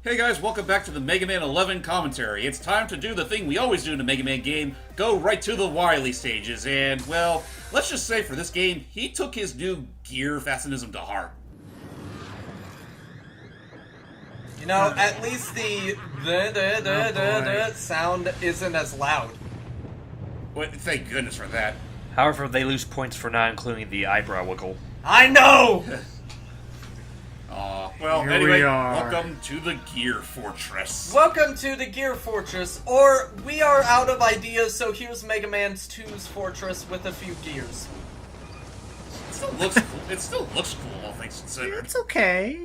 Hey guys, welcome back to the Mega Man 11 commentary. It's time to do the thing we always do in a Mega Man game, go right to the Wily stages, and, well, let's just say for this game, he took his new gear fascinism to heart. You know, at least the sound isn't as loud. Well, thank goodness for that. However, they lose points for not including the eyebrow wiggle. I know! Well, Here anyway, we are. welcome to the Gear Fortress. Welcome to the Gear Fortress, or we are out of ideas, so here's Mega Man 2's Fortress with a few gears. It still looks cool, all things considered. It's okay.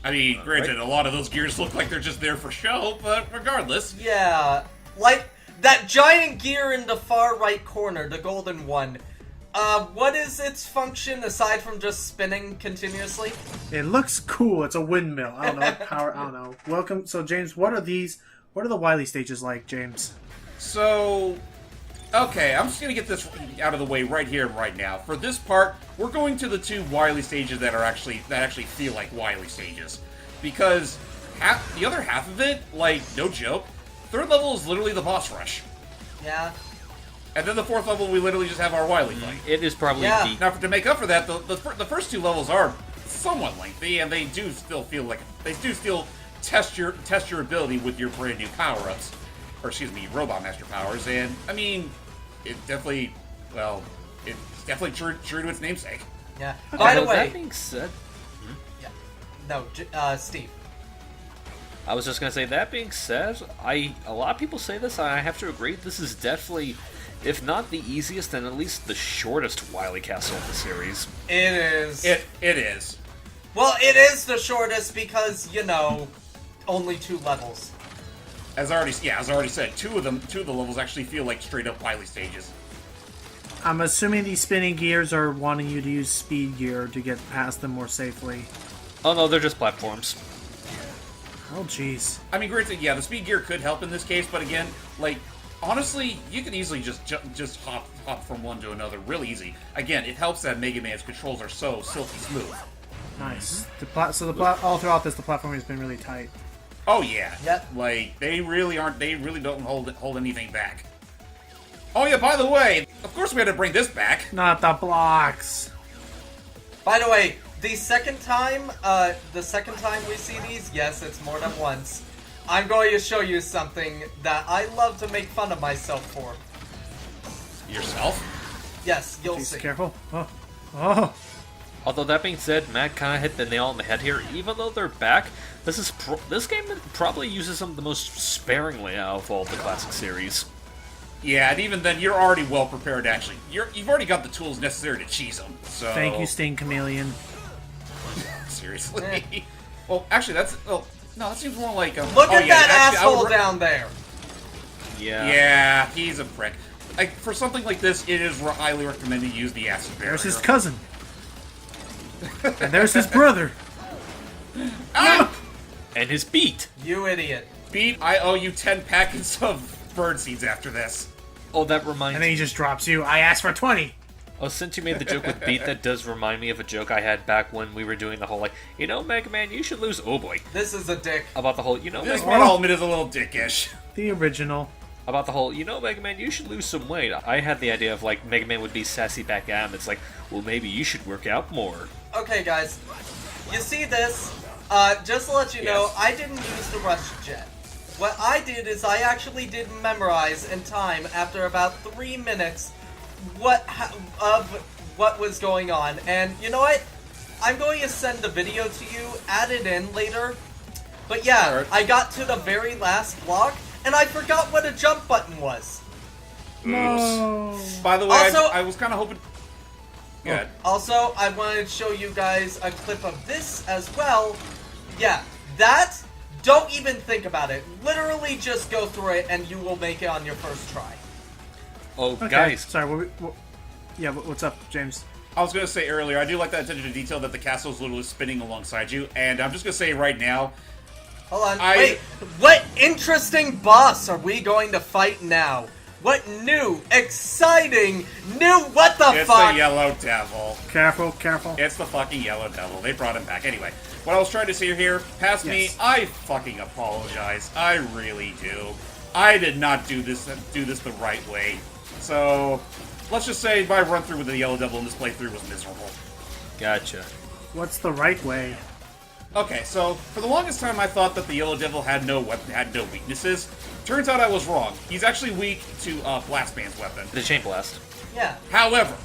I mean, granted, a lot of those gears look like they're just there for show, but regardless. Yeah, like that giant gear in the far right corner, the golden one. What is its function aside from just spinning continuously? It looks cool. It's a windmill. I don't know. Power. I don't know. Welcome. So, James, what are these? What are the Wily stages like, James? So, okay, I'm just gonna get this out of the way right here and right now. For this part, we're going to the two Wily stages that actually feel like Wily stages, because the other half of it, like no joke, third level is literally the boss rush, Yeah. and then the fourth level we literally just have our Wily fight. It is probably Yeah. Now, to make up for that, the first two levels are somewhat lengthy, and they do still feel like test your ability with your brand new power-ups, or excuse me, Robot Master powers. And I mean, it's definitely true to its namesake. Yeah. By the Although way, that being said, yeah. No, Steve. I was just gonna say, that being said, a lot of people say this, and I have to agree, this is definitely, if not the easiest, then at least the shortest Wily Castle of the series. It is. It is. Well, it is the shortest because, you know, only 2 levels. As I already said, two of the levels actually feel like straight up Wily stages. I'm assuming these spinning gears are wanting you to use speed gear to get past them more safely. Oh no, they're just platforms. Oh, jeez. I mean, granted, yeah, the speed gear could help in this case, but again, like, honestly, you can easily just hop from one to another real easy. Again, it helps that Mega Man's controls are so silky smooth. Nice. All throughout this, the platform has been really tight. Oh yeah. Yep. Like they really don't hold anything back. Oh yeah, by the way, of course we had to bring this back. Not the blocks. By the way, the second time we see these, yes, it's more than once, I'm going to show you something that I love to make fun of myself for. Yourself? Yes, you'll Jeez, see. careful. Oh. Although that being said, Matt kind of hit the nail on the head here. Even though they're back, this game probably uses them the most sparingly out of all the classic series. Yeah, and even then, you're already well prepared. Actually, you've already got the tools necessary to cheese them. So Thank you, Sting Chameleon. Seriously. Well, actually, no, that seems more like Look at that asshole down there. Yeah. Yeah, he's a prick. Like, for something like this, it is highly recommended to use the acid barrier. There's his cousin. And there's his brother. Ah! And his beat. You idiot. Beat, I owe you 10 packets of bird seeds after this. Oh, that reminds And then he just drops you. I asked for 20. Oh, since you made the joke with beat, that does remind me of a joke I had back when we were doing the whole, like, you know, Mega Man, you should lose. Oh boy. This is a dick. About the whole, you know, This Mega one, Man. I'll admit, is a little dickish. The original. About the whole, you know, Mega Man, you should lose some weight. I had the idea of, like, Mega Man would be sassy back at him. It's like, well, maybe you should work out more. Okay, guys. You see this? Just to let you know, Yes. I didn't use the rush jet. What I did is I actually did memorize in time after about 3 minutes of what was going on. And you know what? I'm going to send the video to you, add it in later. But yeah, Alright. I got to the very last block, and I forgot what a jump button was. No. By the way, Also- I was kind of hoping... Good. Also, I wanted to show you guys a clip of this as well. Yeah, that, don't even think about it. Literally just go through it and you will make it on your first try. Oh, Okay. guys. Sorry, what's up, James? I was going to say earlier, I do like that attention to detail that the castle is literally spinning alongside you, and I'm just going to say right now, Hold on, wait, what interesting boss are we going to fight now? What new, exciting, what the it's fuck? the Yellow Devil. Careful, careful. It's the fucking Yellow Devil. They brought him back. Anyway, what I was trying to say here, past me, Yes. I fucking apologize. I really do. I did not do this the right way. So, let's just say my run through with the Yellow Devil in this playthrough was miserable. Gotcha. What's the right way? Okay, so for the longest time I thought that the Yellow Devil had no weaknesses. Turns out I was wrong. He's actually weak to Blast Man's weapon. The Chain Blast. Yeah. However,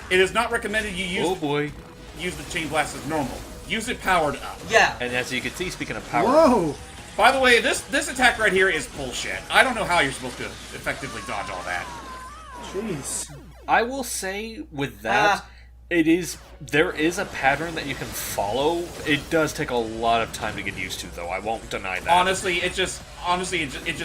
it is not recommended you Oh boy. use the Chain Blast as normal. Use it powered up. Yeah. And as you can see, speaking of power, Whoa! By the way, this attack right here is bullshit. I don't know how you're supposed to effectively dodge all that. Jeez. I will say with that, there is a pattern that you can follow. It does take a lot of time to get used to, though. I won't deny that. Honestly, it just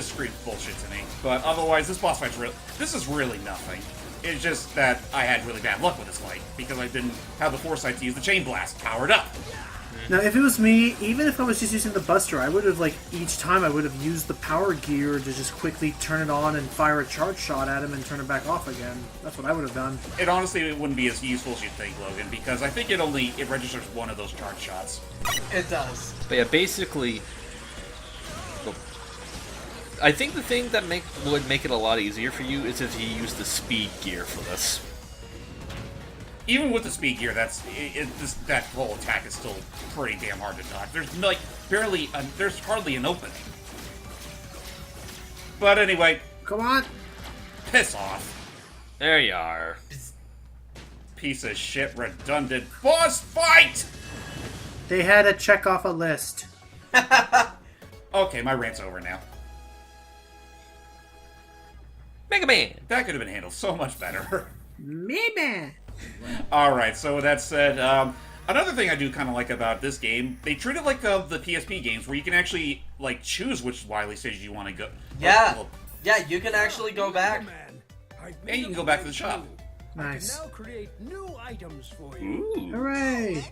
screams bullshit to me. But otherwise, this boss fight's this is really nothing. It's just that I had really bad luck with this fight because I didn't have the foresight to use the Chain Blast powered up. Now, if it was me, even if I was just using the Buster, I would have, like, each time I would have used the power gear to just quickly turn it on and fire a charge shot at him and turn it back off again. That's what I would have done. It honestly wouldn't be as useful as you'd think, Logan, because I think it registers one of those charge shots. It does. But yeah, basically, I think the thing that would make it a lot easier for you is if you use the speed gear for this. Even with the speed gear, that whole attack is still pretty damn hard to dodge. There's like there's hardly an opening. But anyway, Come on! piss off, There you are. piece of shit, redundant boss fight. They had to check off a list. Okay, my rant's over now. Mega Man! That could have been handled so much better. Maybe. Alright, so with that said, another thing I do kind of like about this game, they treat it like the PSP games, where you can actually, like, choose which Wily stage you want to go. Yeah. Well, Yeah, you can actually go back. and you can go back to the shop. Nice. Now create new items for you. Ooh. Hooray!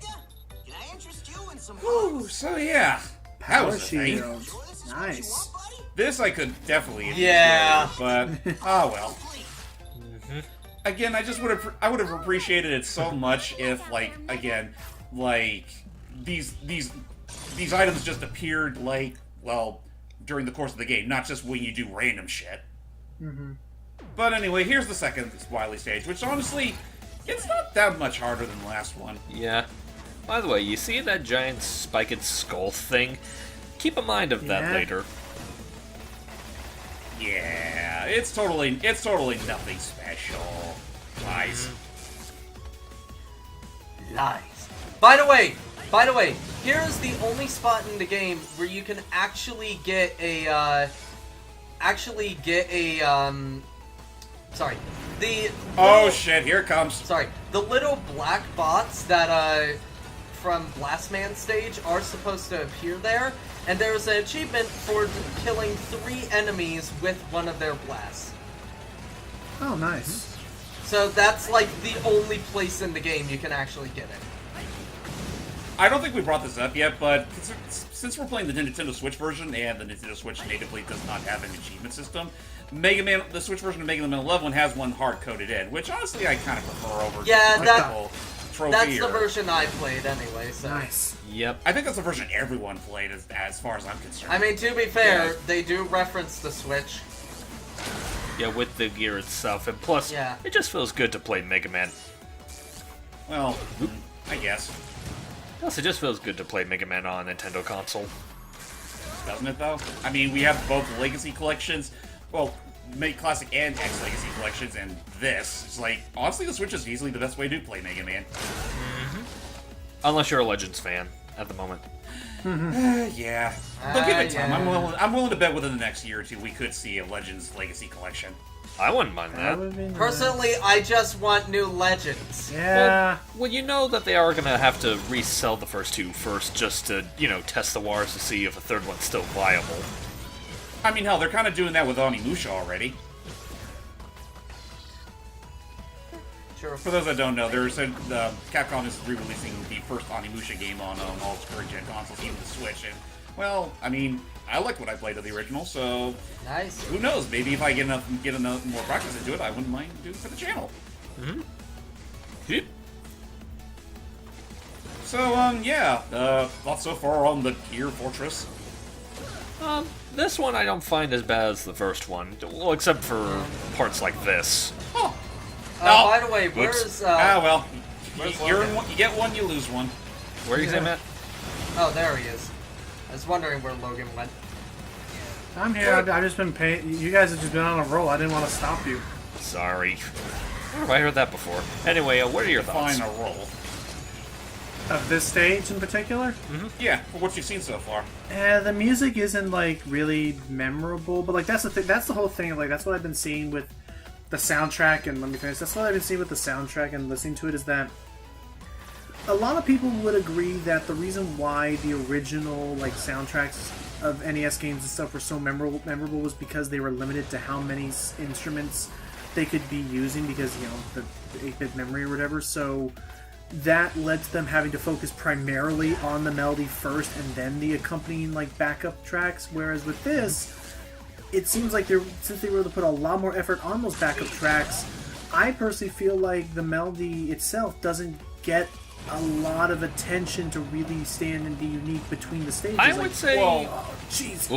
Can I interest you in some Ooh, so yeah, that Power was the thing. shield. Nice. This I could definitely enjoy, Yeah. but oh well. Again, I would have appreciated it so much if, like, again, like these items just appeared, like, well, during the course of the game, not just when you do random shit. But anyway, here's the second Wily stage, which honestly, it's not that much harder than the last one. Yeah. By the way, you see that giant spiked skull thing? Keep in mind of that Yeah. later. Yeah, it's totally nothing special. Lies. Nice. By the way, here's the only spot in the game where you can actually get a, sorry. Oh shit, here it comes. Sorry, the little black bots that, from Blast Man stage are supposed to appear there, and there's an achievement for killing 3 enemies with one of their blasts. Oh, nice. So that's like the only place in the game you can actually get it. I don't think we brought this up yet, but since we're playing the Nintendo Switch version, and the Nintendo Switch natively does not have an achievement system, the Switch version of Mega Man 11 has one hard-coded in, which honestly I kind of prefer over Yeah, the that- typical trophy. That's the or- version I played anyway, so. Nice. Yep. I think that's the version everyone played, as far as I'm concerned. I mean, to be fair, Yeah. they do reference the Switch. Yeah, with the gear itself. And plus, Yeah. it just feels good to play Mega Man. Well, I guess. Plus, it just feels good to play Mega Man on a Nintendo console. Doesn't it, though? I mean, we have both Legacy collections, well, Classic and X Legacy collections, and this. It's like, honestly, the Switch is easily the best way to play Mega Man. Unless you're a Legends fan at the moment. Yeah. But give it time. yeah. I'm willing to bet within the next year or two we could see a Legends Legacy collection. I wouldn't mind That that. would be nice. Personally, I just want new Legends. Yeah. Well, you know that they are going to have to resell the first two first just to, test the waters to see if a third one's still viable. I mean, hell, they're kind of doing that with Onimusha already. Sure. For those that don't know, Capcom is re-releasing the first Onimusha game on all its current-gen consoles, even the Switch. And, well, I mean, I liked what I played of the original, so Nice. who knows? Maybe if I get enough more practice into it, I wouldn't mind doing it for the channel. Yep. So, yeah, thoughts so far on the Gear Fortress? This one I don't find as bad as the first one. Well, except for parts like this. Huh. By the way, Oops. where's Well, where's you're in Logan? one, you get one, you lose one. Where are you, Matt? Oh, there he is. I was wondering where Logan went. I'm here. I've just been paying. You guys have just been on a roll. I didn't want to stop you. Sorry. Where have I heard that before? Anyway, what are your thoughts? Fine, a roll. Of this stage in particular? Yeah, for what you've seen so far. The music isn't like really memorable, but like that's the thing. That's the whole thing. Like that's what I've been seeing with the soundtrack. And let me finish. That's what I've been seeing with the soundtrack and listening to it is that a lot of people would agree that the reason why the original like soundtracks of NES games and stuff were so memorable was because they were limited to how many instruments they could be using because the 8-bit memory or whatever. So that led to them having to focus primarily on the melody first and then the accompanying like backup tracks. Whereas with this, it seems like since they were able to put a lot more effort on those backup tracks, I personally feel like the melody itself doesn't get a lot of attention to really stand and be unique between the stages. I would say... oh, jeez,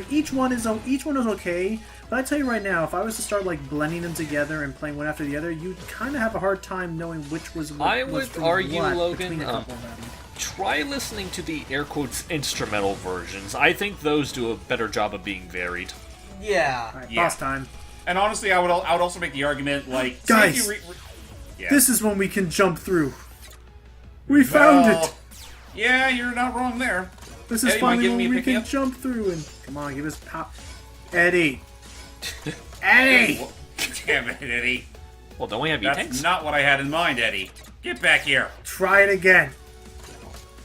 each one is okay. But I tell you right now, if I was to start like blending them together and playing one after the other, you'd kind of have a hard time knowing which was what. I would argue, Logan, between a couple of them. try listening to the air quotes instrumental versions. I think those do a better job of being varied. Yeah. All right, Yeah. boss time. And honestly, I would also make the argument, like... Guys! say if you yeah. This is when we can jump through. We found Well, it. Yeah, you're not wrong there. This is Eddie, mind finally giving me when a we pick-me can up? jump through and come on, give us pop. Eddie. Eddie. Well, damn it, Eddie. Well, don't we have That's E-tanks? not what I had in mind, Eddie. Get back here. Try it again.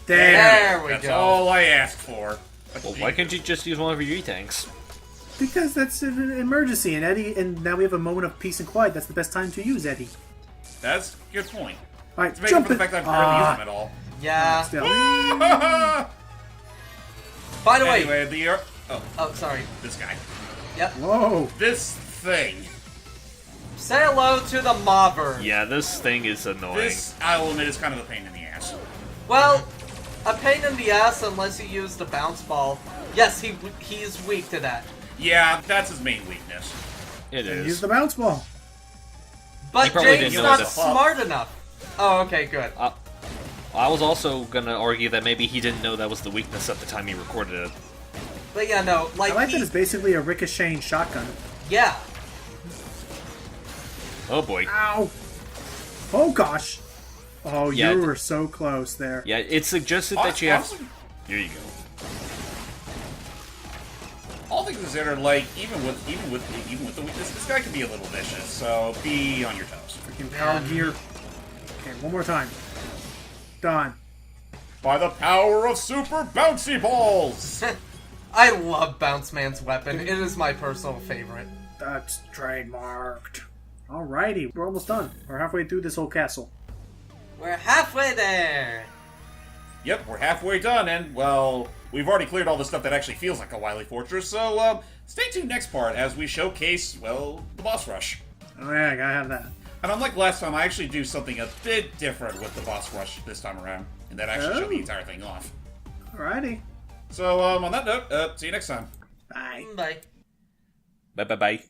There. There we That's go. all I asked for. Well, why can't you just use one of your E-tanks? Because that's an emergency, and Eddie, and now we have a moment of peace and quiet. That's the best time to use Eddie. That's a good point. All right, To make up jump for it. the fact that I've barely used them at all. Yeah. Still. By the way. Anyway, Oh, sorry. this guy. Yep. Whoa. This thing. Say hello to the mobber. Yeah, this thing is annoying. This, I will admit, is kind of a pain in the ass. Well, a pain in the ass unless you use the bounce ball. Yes, he's weak to that. Yeah, that's his main weakness. It Use is. the bounce ball. But probably James didn't not know that. smart enough. Oh, okay, good. I was also gonna argue that maybe he didn't know that was the weakness at the time he recorded it. But yeah, no, like I like that it's basically a ricocheting shotgun. yeah. Oh boy. Ow. Oh gosh. Oh, Yeah, you were so close there. Yeah, it suggested that you have... Awesome. Here you go. All things considered, like even with the weakness, this guy can be a little vicious. So be on your toes. Freaking power gear. Okay, one more time. Done. By the power of super bouncy balls. I love Bounce Man's weapon. It is my personal favorite. That's trademarked. Alrighty, we're almost done. We're halfway through this whole castle. We're halfway there. Yep, we're halfway done, and, well, we've already cleared all the stuff that actually feels like a Wily Fortress, so, stay tuned next part as we showcase, well, the boss rush. Oh yeah, I gotta have that. And unlike last time, I actually do something a bit different with the boss rush this time around, and that actually showed the entire thing off. Alrighty. So, on that note, see you next time. Bye. Bye. Bye-bye-bye.